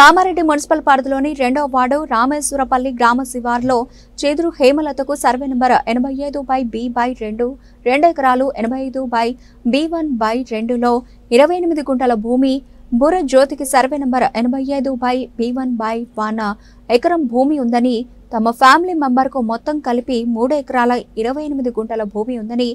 Kamareddy municipal పరిధిలోని 2వ ward Rameshwarapalli గ్రామ శివార్లో చేదురు హేమలతకు సర్వే నంబర్ 85/B/2 2 ఎకరాలు 85/B1/2లో 28 గుంటల భూమి, బుర్ర జ్యోతికి సర్వే నంబర్ 85/B1/1 ఎకరం భూమి ఉందని, తమ ఫ్యామిలీ మెంబర్కు మొత్తం కలిపి 3 ఎకరాల 28 గుంటల భూమి ఉందని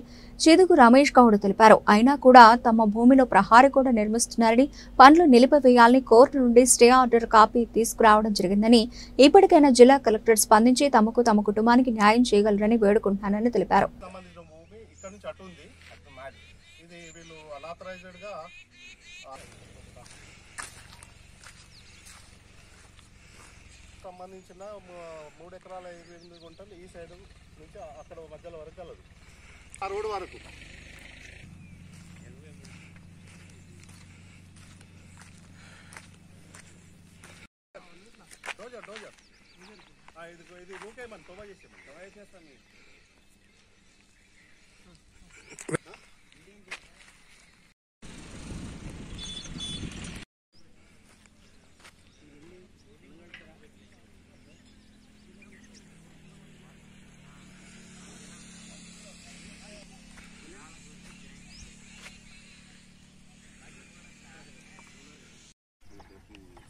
చిదుగు రమేష్ గౌడ్ తెలిపారు. అయినా కూడా తమ భూమిలో ప్రహారీ గోడ నిర్మిస్తున్నారని, పనులు నిలిపివేయాలని కోర్టు నుండి స్టే ఆర్డర్ కాపీ తీసుకురావడం జరిగిందని, ఇప్పటికైనా జిల్లా కలెక్టర్ స్పందించి తమకు తమ కుటుంబానికి న్యాయం చేయగలరని వేడుకుంటున్నానని తెలిపారు. సంబంధించిన 3 ఎకరాల 28 గుంటలు ఈ సైడ్ నుంచి అక్కడ మధ్యలో వరకు కలదు, ఆ రోడ్డు వరకు. డోజర్ ఇది రూకేమని తొమ్మ చేసేస్తాను.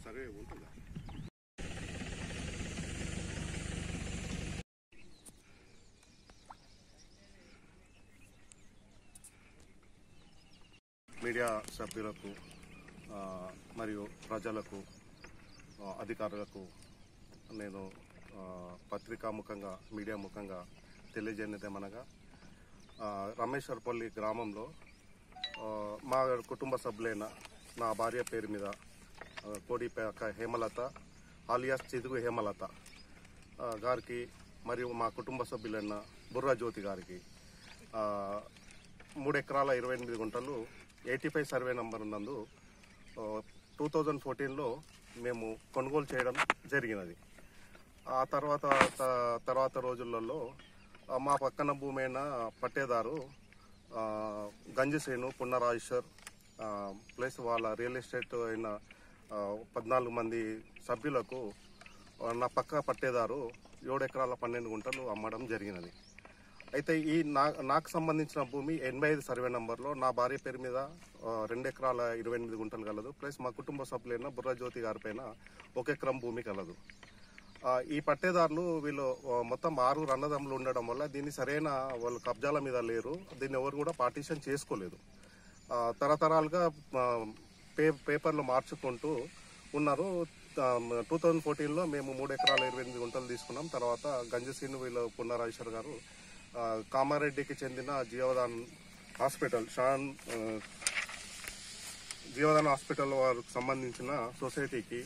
సరే ఉంటుందా? మీడియా సభ్యులకు మరియు ప్రజలకు, అధికారులకు నేను పత్రికా ముఖంగా, మీడియా ముఖంగా తెలియజేయనిదేమనగా, రామేశ్వరపల్లి గ్రామంలో మా కుటుంబ సభ్యులైన నా భార్య పేరు మీద కోడిపేక హేమలత ఆలియాస్ చిదుగు హేమలత గారికి మరియు మా కుటుంబ సభ్యులైన బుర్ర జ్యోతి గారికి 3 ఎకరాల 28 గుంటలు 85 సర్వే నంబర్ నందు 2014లో మేము కొనుగోలు చేయడం జరిగినది. ఆ తర్వాత రోజులలో మా పక్కన భూమి అయిన పట్టేదారు గంజిసేను పున్నరాజేశ్వర్ ప్లస్ వాళ్ళ రియల్ ఎస్టేట్ అయిన 14 మంది సభ్యులకు నా పక్క పట్టేదారు 7 ఎకరాల 12 గుంటలు అమ్మడం జరిగినది. అయితే ఈ నాకు సంబంధించిన భూమి 85 సర్వే నంబర్లో నా భార్య పేరు మీద 2 ఎకరాల 28 గుంటలు కలదు, ప్లస్ మా కుటుంబ సభ్యులైన బుర్ర జ్యోతి గారి పైన 1 ఎకరం భూమి కలదు. ఈ పట్టేదారులు వీళ్ళు మొత్తం 6 అన్నదమ్ములు ఉండడం వల్ల దీన్ని సరైన వాళ్ళు కబ్జాల మీద లేరు, దీన్ని ఎవరు కూడా పార్టీషన్ చేసుకోలేదు. తరతరాలుగా పేపర్లు మార్చుకుంటూ ఉన్నారు. 2014లో మేము 3 ఎకరాల 28 గుంటలు తీసుకున్నాం. తర్వాత గంజసీను వీళ్ళ పున్నరాజేశ్వర్ గారు కామారెడ్డికి చెందిన జీవదాన్ హాస్పిటల్ వారికి సంబంధించిన సొసైటీకి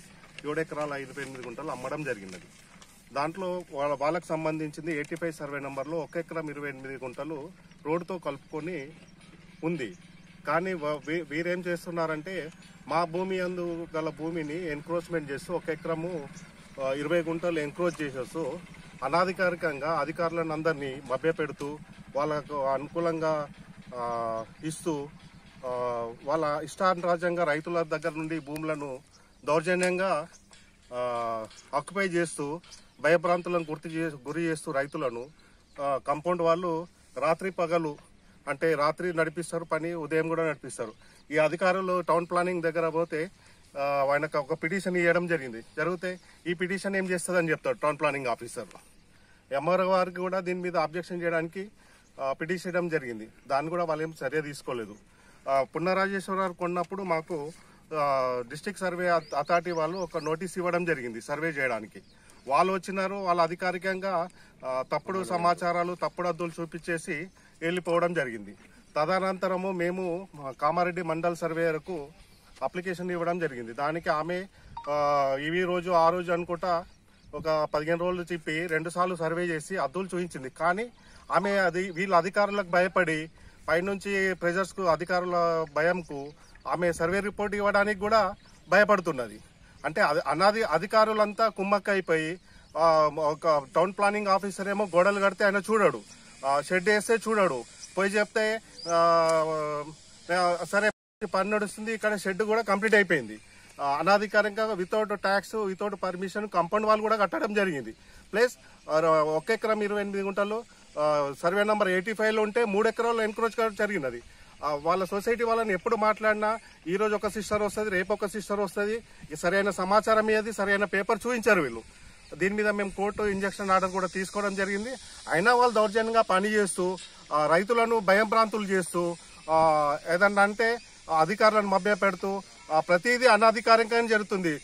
7 ఎకరాల 28 గుంటలు అమ్మడం జరిగినది. దాంట్లో వాళ్ళకు సంబంధించింది 85 సర్వే నంబర్లో 1 ఎకరం 28 గుంటలు రోడ్డుతో కలుపుకొని ఉంది. కానీ వీరేం చేస్తున్నారంటే మా భూమి అందు గల భూమిని ఎన్క్రోచ్మెంట్ చేస్తూ 1 ఎకరము 20 గుంటలు ఎన్క్రోచ్ చేసేస్తూ అనాధికారికంగా అధికారులను అందరినీ మభ్యపెడుతూ వాళ్ళకు అనుకూలంగా ఇస్తూ వాళ్ళ ఇష్టానురాజ్యంగా రైతుల దగ్గర నుండి భూములను దౌర్జన్యంగా ఆక్యుపై చేస్తూ భయభ్రాంతులను గురి చేస్తూ రైతులను కాంపౌండ్ వాళ్ళు రాత్రి పగలు అంటే రాత్రి నడిపిస్తారు పని, ఉదయం కూడా నడిపిస్తారు. ఈ అధికారులు టౌన్ ప్లానింగ్ దగ్గర పోతే ఆయనకు ఒక పిటిషన్ ఇవ్వడం జరిగితే ఈ పిటిషన్ ఏం చేస్తుందని చెప్తాడు టౌన్ ప్లానింగ్ ఆఫీసర్. ఎంఆర్ఓ వారికి కూడా దీని మీద అబ్జెక్షన్ చేయడానికి పిటిషన్ ఇవ్వడం జరిగింది. దాన్ని కూడా వాళ్ళు ఏం చర్య తీసుకోలేదు. పున్నరాజేశ్వరరావు కొన్నప్పుడు మాకు డిస్ట్రిక్ట్ సర్వే అథారిటీ వాళ్ళు ఒక నోటీస్ ఇవ్వడం జరిగింది సర్వే చేయడానికి. వాళ్ళు వచ్చినారు, వాళ్ళ అధికారికంగా తప్పుడు సమాచారాలు, తప్పుడు అద్దులు చూపించేసి వెళ్ళిపోవడం జరిగింది. తదనంతరము మేము కామారెడ్డి మండల్ సర్వేయర్కు అప్లికేషన్ ఇవ్వడం జరిగింది. దానికి ఆమె ఈ రోజు ఆ రోజు అనుకుంటా ఒక 15 రోజులు చెప్పి 2 సార్లు సర్వే చేసి అద్దులు చూపించింది. కానీ ఆమె వీళ్ళ అధికారులకు భయపడి పైనుంచి ప్రెజర్స్కు అధికారుల భయంకు ఆమె సర్వే రిపోర్ట్ ఇవ్వడానికి కూడా భయపడుతున్నది. అంటే అధికారులంతా కుమ్మక్క అయిపోయి ఒక టౌన్ ప్లానింగ్ ఆఫీసర్ ఏమో గోడలు కడితే ఆయన చూడడు, షెడ్ వేస్తే చూడడు, పోయి చెప్తే సరే పని నడుస్తుంది, ఇక్కడ షెడ్ కూడా కంప్లీట్ అయిపోయింది, అనాధికారికంగా without tax without permission compound వాళ్ళు కూడా కట్టడం జరిగింది. ప్లస్ 1 ఎకరం 28 గుంటలు సర్వే నంబర్ 85 లో ఉంటే 3 ఎకరాలు ఎన్క్రోచ్ జరిగినది. వాళ్ళ సొసైటీ వాళ్ళని ఎప్పుడు మాట్లాడినా ఈ రోజు ఒక సిస్టర్ వస్తుంది, రేపు ఒక సిస్టర్ వస్తుంది, సరైన సమాచారం ఏది సరైన పేపర్ చూపించారు వీళ్ళు. దీని మీద మేము కోర్టు ఇంజక్షన్ ఆర్డర్ కూడా తీసుకోవడం జరిగింది. అయినా వాళ్ళు దౌర్జన్యంగా పనిచేస్తూ రైతులను భయంభ్రాంతులు చేస్తూ ఏదన్నా అంటే అధికారులను మభ్యపెడుతూ ప్రతిదీ అనాధికారికంగా జరుగుతుంది.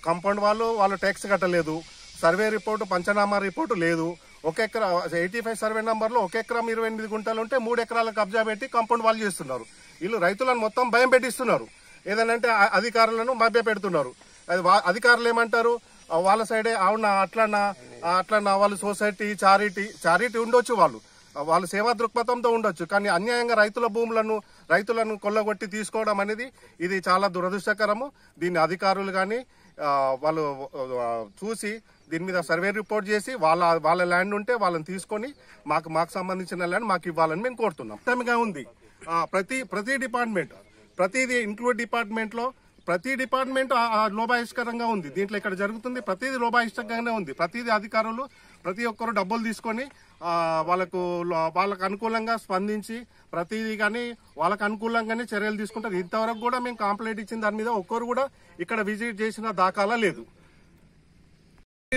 కాంపౌండ్ వాళ్ళు ట్యాక్స్ కట్టలేదు, సర్వే రిపోర్టు పంచనామా రిపోర్టు లేదు. 1 ఎకరా 85 సర్వే నంబర్లో 1 ఎకరం 28 గుంటలు ఉంటే 3 ఎకరాల కబ్జా పెట్టి కాంపౌండ్ వాళ్ళు చేస్తున్నారు. వీళ్ళు రైతులను మొత్తం భయం పెట్టిస్తున్నారు, ఏదనంటే అధికారులను మభ్య పెడుతున్నారు. అది అధికారులు ఏమంటారు, వాళ్ళ సైడే అవునా అట్లన్నా వాళ్ళు సొసైటీ చారిటీ ఉండొచ్చు, వాళ్ళు సేవా దృక్పథంతో ఉండొచ్చు. కానీ అన్యాయంగా రైతులను కొల్లగొట్టి తీసుకోవడం అనేది ఇది చాలా దురదృష్టకరము. దీన్ని అధికారులు కానీ వాళ్ళు చూసి దీని మీద సర్వే రిపోర్ట్ చేసి వాళ్ళ ల్యాండ్ ఉంటే వాళ్ళని తీసుకొని మాకు సంబంధించిన ల్యాండ్ మాకు ఇవ్వాలని మేము కోరుతున్నాం. ఉత్తమంగా ఉంది. ప్రతి డిపార్ట్మెంట్ ప్రతిదీ ఇంక్లూడ్ ప్రతి డిపార్ట్మెంట్ లోపాయిష్టకరంగా ఉంది. దీంట్లో ఇక్కడ జరుగుతుంది ప్రతిదీ లోపాయిష్టంగానే ఉంది. ప్రతిదీ అధికారులు ప్రతి ఒక్కరు డబ్బులు తీసుకొని వాళ్ళకు అనుకూలంగా స్పందించి ప్రతిదీ కానీ వాళ్ళకు అనుకూలంగానే చర్యలు తీసుకుంటారు. ఇంతవరకు కూడా మేము కంప్లైంట్ ఇచ్చిన దాని మీద ఒక్కరు కూడా ఇక్కడ విజిట్ చేసిన దాఖలా లేదు.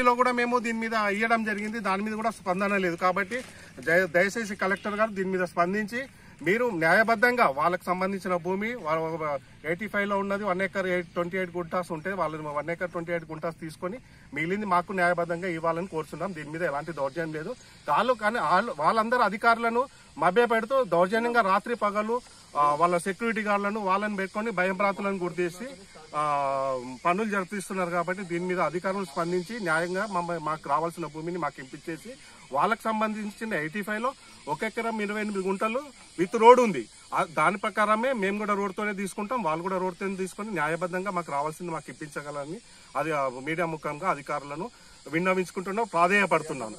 లో కూడా మేము దీని మీద ఇవ్వడం జరిగింది, దాని మీద కూడా స్పందన లేదు. కాబట్టి దయచేసి కలెక్టర్ గారు దీని మీద స్పందించి మీరు న్యాయబద్ధంగా వాళ్ళకి సంబంధించిన భూమి 85 లో ఉన్నది 1 ఎకర్ 28 గుంటాస్ ఉంటే వాళ్ళు 1 ఎకర్ 28 గుంటాస్ తీసుకొని మిగిలింది మాకు న్యాయబద్ధంగా ఇవ్వాలని కోరుతున్నాం. దీని మీద ఎలాంటి దౌర్జన్యం లేదు. కానీ వాళ్ళందరూ అధికారులను మభ్య పెడుతూ దౌర్జన్యంగా రాత్రి పగలు వాళ్ళ సెక్యూరిటీ గార్డులను వాళ్ళని పెట్టుకొని భయంభ్రాంతులను గుర్తించి పనులు జరిపిస్తున్నారు. కాబట్టి దీని మీద అధికారులు స్పందించి న్యాయంగా మాకు రావాల్సిన భూమిని మాకు ఇప్పించేసి వాళ్ళకి సంబంధించిన 85 లో 1 ఎకరం 28 గుంటలు విత్ రోడ్ ఉంది. దాని ప్రకారమే మేము కూడా రోడ్తోనే తీసుకుంటాం, వాళ్ళు కూడా రోడ్తోనే తీసుకొని న్యాయబద్ధంగా మాకు రావాల్సింది మాకు ఇప్పించగలని అది మీడియా ముఖంగా అధికారులను విన్నవించుకుంటున్నాం, ప్రాధేయపడుతున్నాను.